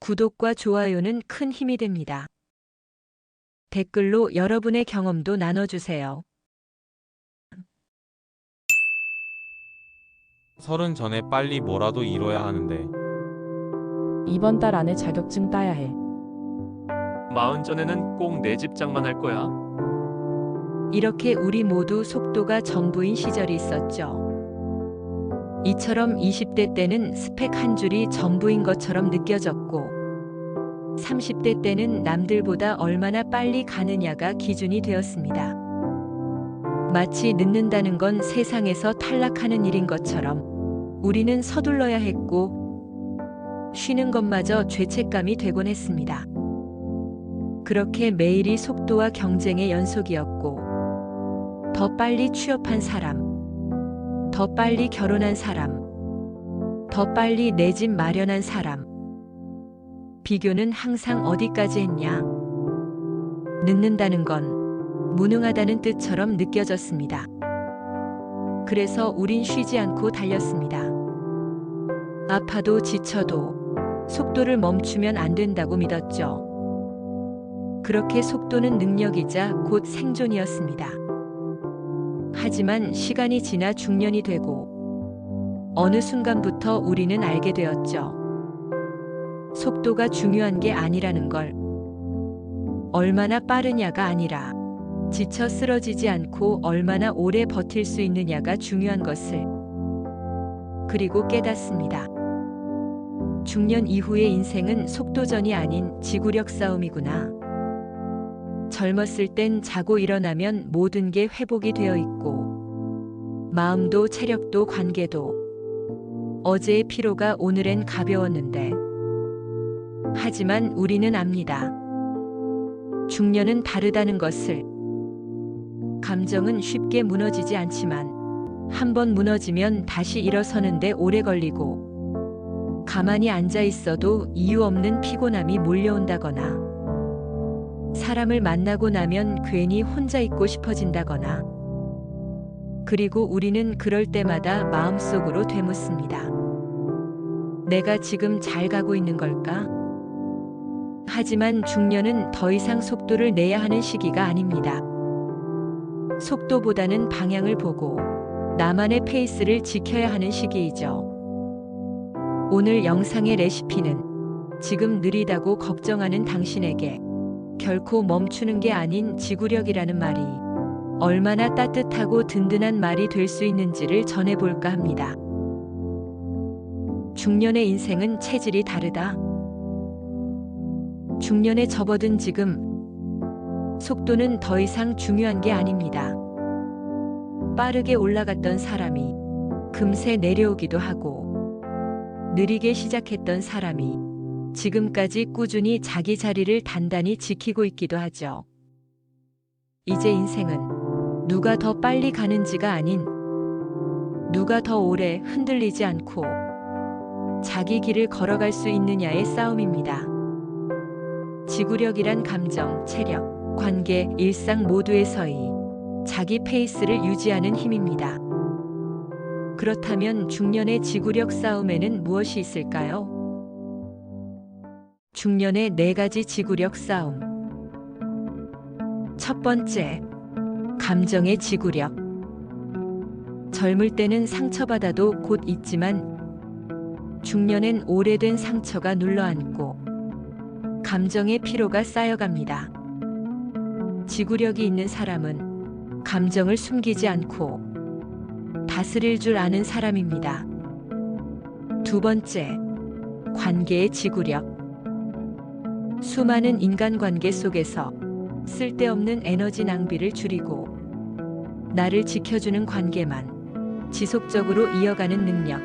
구독과 좋아요는 큰 힘이 됩니다. 댓글로 여러분의 경험도 나눠주세요. 30 전에 빨리 뭐라도 이뤄야 하는데 이번 달 안에 자격증 따야 해. 40 전에는 꼭 내 집 장만할 거야. 이렇게 우리 모두 속도가 전부인 시절이 있었죠. 이처럼 20대 때는 스펙 한 줄이 전부인 것처럼 느껴졌고 30대 때는 남들보다 얼마나 빨리 가느냐가 기준이 되었습니다. 마치 늦는다는 건 세상에서 탈락하는 일인 것처럼 우리는 서둘러야 했고 쉬는 것마저 죄책감이 되곤 했습니다. 그렇게 매일이 속도와 경쟁의 연속이었고 더 빨리 취업한 사람, 더 빨리 결혼한 사람, 더 빨리 내 집 마련한 사람. 비교는 항상 어디까지 했냐? 늦는다는 건 무능하다는 뜻처럼 느껴졌습니다. 그래서 우린 쉬지 않고 달렸습니다. 아파도 지쳐도 속도를 멈추면 안 된다고 믿었죠. 그렇게 속도는 능력이자 곧 생존이었습니다. 하지만 시간이 지나 중년이 되고 어느 순간부터 우리는 알게 되었죠. 속도가 중요한 게 아니라는 걸. 얼마나 빠르냐가 아니라 지쳐 쓰러지지 않고 얼마나 오래 버틸 수 있느냐가 중요한 것을. 그리고 깨닫습니다. 중년 이후의 인생은 속도전이 아닌 지구력 싸움이구나. 젊었을 땐 자고 일어나면 모든 게 회복이 되어 있고 마음도 체력도 관계도 어제의 피로가 오늘엔 가벼웠는데 하지만 우리는 압니다. 중년은 다르다는 것을. 감정은 쉽게 무너지지 않지만 한번 무너지면 다시 일어서는데 오래 걸리고 가만히 앉아 있어도 이유 없는 피곤함이 몰려온다거나 사람을 만나고 나면 괜히 혼자 있고 싶어진다거나 그리고 우리는 그럴 때마다 마음속으로 되묻습니다. 내가 지금 잘 가고 있는 걸까? 하지만 중년은 더 이상 속도를 내야 하는 시기가 아닙니다. 속도보다는 방향을 보고 나만의 페이스를 지켜야 하는 시기이죠. 오늘 영상의 레시피는 지금 느리다고 걱정하는 당신에게 결코 멈추는 게 아닌 지구력이라는 말이 얼마나 따뜻하고 든든한 말이 될 수 있는지를 전해볼까 합니다. 중년의 인생은 체질이 다르다. 중년에 접어든 지금 속도는 더 이상 중요한 게 아닙니다. 빠르게 올라갔던 사람이 금세 내려오기도 하고 느리게 시작했던 사람이 지금까지 꾸준히 자기 자리를 단단히 지키고 있기도 하죠. 이제 인생은 누가 더 빨리 가는지가 아닌 누가 더 오래 흔들리지 않고 자기 길을 걸어갈 수 있느냐의 싸움입니다. 지구력이란 감정, 체력, 관계, 일상 모두에서의 자기 페이스를 유지하는 힘입니다. 그렇다면 중년의 지구력 싸움에는 무엇이 있을까요? 중년의 4가지 지구력 싸움. 첫 번째, 감정의 지구력. 젊을 때는 상처받아도 곧 잊지만 중년엔 오래된 상처가 눌러앉고 감정의 피로가 쌓여갑니다. 지구력이 있는 사람은 감정을 숨기지 않고 다스릴 줄 아는 사람입니다. 두 번째, 관계의 지구력. 수많은 인간관계 속에서 쓸데없는 에너지 낭비를 줄이고 나를 지켜주는 관계만 지속적으로 이어가는 능력.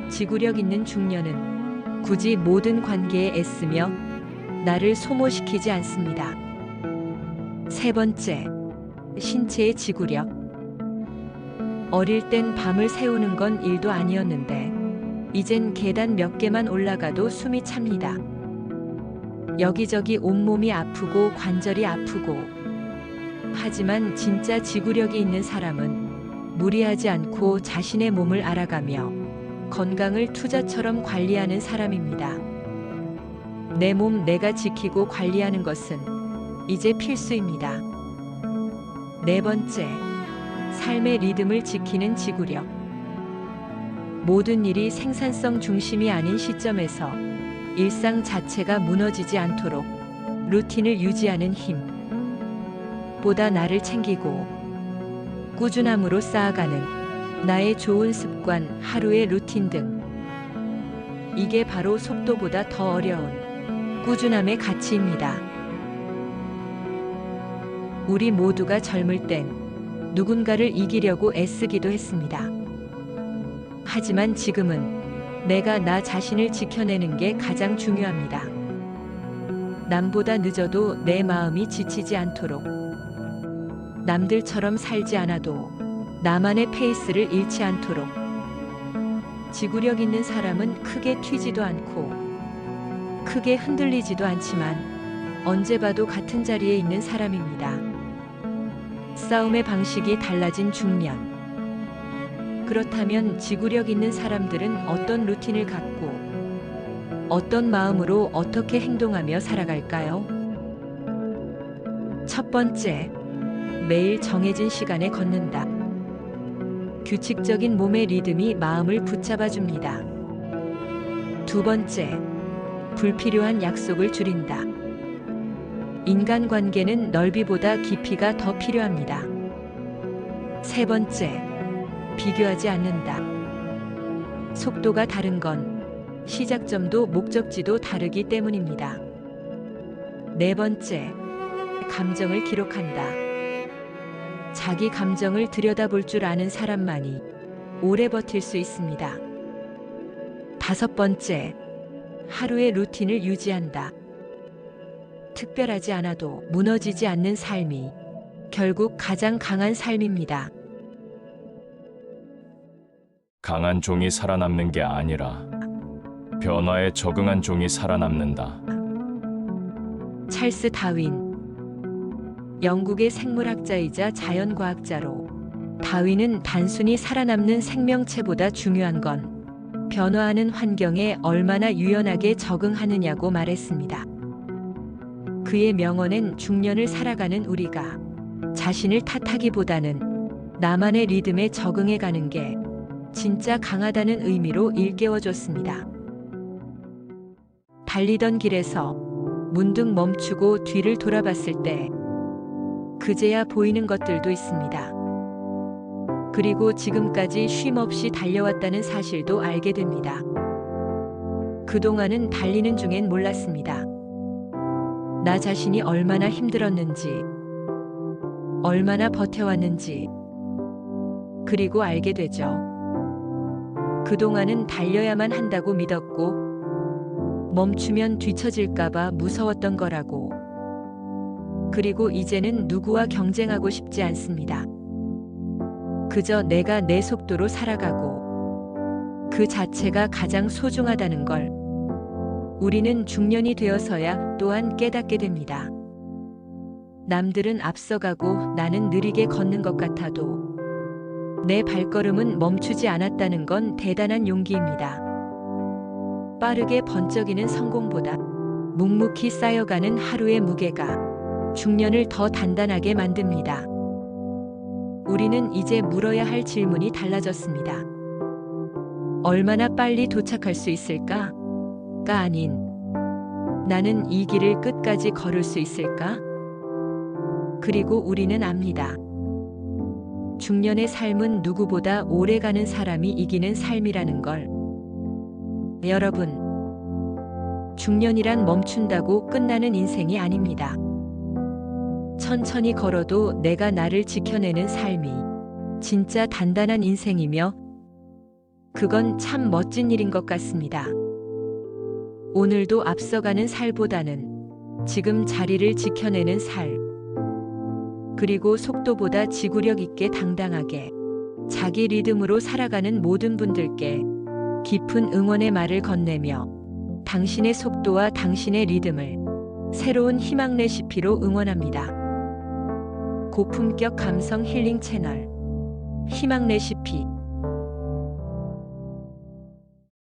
지구력 있는 중년은 굳이 모든 관계에 애쓰며 나를 소모시키지 않습니다. 세 번째, 신체의 지구력. 어릴 땐 밤을 새우는 건 일도 아니었는데 이젠 계단 몇 개만 올라가도 숨이 찹니다. 여기저기 온몸이 아프고 관절이 아프고 하지만 진짜 지구력이 있는 사람은 무리하지 않고 자신의 몸을 알아가며 건강을 투자처럼 관리하는 사람입니다. 내 몸 내가 지키고 관리하는 것은 이제 필수입니다. 네 번째, 삶의 리듬을 지키는 지구력. 모든 일이 생산성 중심이 아닌 시점에서 일상 자체가 무너지지 않도록 루틴을 유지하는 힘. 보다 나를 챙기고 꾸준함으로 쌓아가는 나의 좋은 습관, 하루의 루틴 등. 이게 바로 속도보다 더 어려운 꾸준함의 가치입니다. 우리 모두가 젊을 땐 누군가를 이기려고 애쓰기도 했습니다. 하지만 지금은 내가 나 자신을 지켜내는 게 가장 중요합니다. 남보다 늦어도 내 마음이 지치지 않도록, 남들처럼 살지 않아도 나만의 페이스를 잃지 않도록. 지구력 있는 사람은 크게 튀지도 않고 크게 흔들리지도 않지만 언제 봐도 같은 자리에 있는 사람입니다. 싸움의 방식이 달라진 중년. 그렇다면 지구력 있는 사람들은 어떤 루틴을 갖고 어떤 마음으로 어떻게 행동하며 살아갈까요? 첫 번째, 매일 정해진 시간에 걷는다. 규칙적인 몸의 리듬이 마음을 붙잡아줍니다. 두 번째, 불필요한 약속을 줄인다. 인간관계는 넓이보다 깊이가 더 필요합니다. 세 번째, 비교하지 않는다. 속도가 다른 건 시작점도 목적지도 다르기 때문입니다. 네 번째, 감정을 기록한다. 자기 감정을 들여다볼 줄 아는 사람만이 오래 버틸 수 있습니다. 다섯 번째, 하루의 루틴을 유지한다. 특별하지 않아도 무너지지 않는 삶이 결국 가장 강한 삶입니다. 강한 종이 살아남는 게 아니라 변화에 적응한 종이 살아남는다. 찰스 다윈. 영국의 생물학자이자 자연과학자로, 다윈은 단순히 살아남는 생명체보다 중요한 건 변화하는 환경에 얼마나 유연하게 적응하느냐고 말했습니다. 그의 명언엔 중년을 살아가는 우리가 자신을 탓하기보다는 나만의 리듬에 적응해가는 게 진짜 강하다는 의미로 일깨워줬습니다. 달리던 길에서 문득 멈추고 뒤를 돌아봤을 때 그제야 보이는 것들도 있습니다. 그리고 지금까지 쉼 없이 달려왔다는 사실도 알게 됩니다. 그동안은 달리는 중엔 몰랐습니다. 나 자신이 얼마나 힘들었는지, 얼마나 버텨왔는지, 그리고 알게 되죠. 그동안은 달려야만 한다고 믿었고, 멈추면 뒤처질까봐 무서웠던 거라고. 그리고 이제는 누구와 경쟁하고 싶지 않습니다. 그저 내가 내 속도로 살아가고, 그 자체가 가장 소중하다는 걸 우리는 중년이 되어서야 또한 깨닫게 됩니다. 남들은 앞서가고 나는 느리게 걷는 것 같아도 내 발걸음은 멈추지 않았다는 건 대단한 용기입니다. 빠르게 번쩍이는 성공보다 묵묵히 쌓여가는 하루의 무게가 중년을 더 단단하게 만듭니다. 우리는 이제 물어야 할 질문이 달라졌습니다. 얼마나 빨리 도착할 수 있을까? 가 아닌, 나는 이 길을 끝까지 걸을 수 있을까? 그리고 우리는 압니다. 중년의 삶은 누구보다 오래가는 사람이 이기는 삶이라는 걸. 여러분, 중년이란 멈춘다고 끝나는 인생이 아닙니다. 천천히 걸어도 내가 나를 지켜내는 삶이 진짜 단단한 인생이며, 그건 참 멋진 일인 것 같습니다. 오늘도 앞서가는 살보다는 지금 자리를 지켜내는 살, 그리고 속도보다 지구력 있게 당당하게 자기 리듬으로 살아가는 모든 분들께 깊은 응원의 말을 건네며 당신의 속도와 당신의 리듬을 새로운 희망 레시피로 응원합니다. 고품격 감성 힐링 채널 희망 레시피